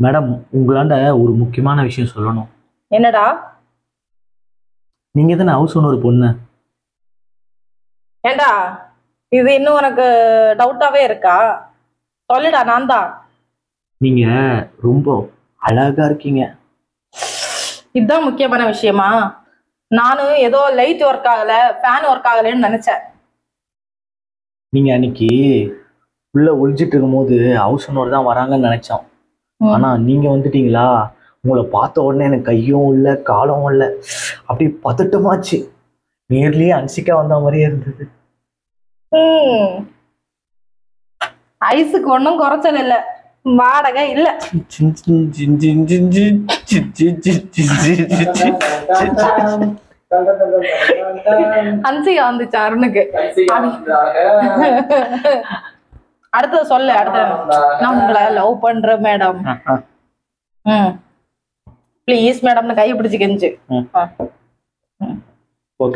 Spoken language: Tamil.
மேடம், உங்களாண்ட ஒரு முக்கியமான விஷயம் சொல்லணும். என்னடா? நீங்க தானே ஹவுஸ் ஓனர் பொண்ணு? ஏண்டா, இது இன்னும் உனக்கு டவுட்டாவே இருக்கா? சொல்லுடா, நான் தான். நீங்க ரொம்ப அழகா இருக்கீங்க. இதுதான் முக்கியமான விஷயமா? நானும் ஏதோ லைட் ஒர்க் ஆகல, ஃபேன் ஒர்க் ஆகலன்னு நினைச்சேன். நீங்க அன்னைக்கு உள்ள ஒளிஞ்சிட்டு இருக்கும்போது ஹவுஸ் ஓனர் தான் வராங்கன்னு நினைச்சோம். ம். ஆனா நீங்க வந்துட்டீங்களா? உங்களை பார்த்த உடனே எனக்கு கையும் இல்லை காலும் இல்லை, அப்படியே பதட்டமாச்சு. நேர்லயே அன்சிக்கா வந்த மாதிரியே இருந்தது. ம். ஐஸுக்கு ஒன்றும் குறைச்சல் இல்ல, வாடகை இல்ல. அன்சிகா வந்துச்சு அருணுக்கு. அடுத்தது சொல்லு. அடுத்தது, நான் உங்களை லவ் பண்றேன் மேடம். ம், ப்ளீஸ் மேடம்னு கையை பிடிச்சு கெஞ்சு.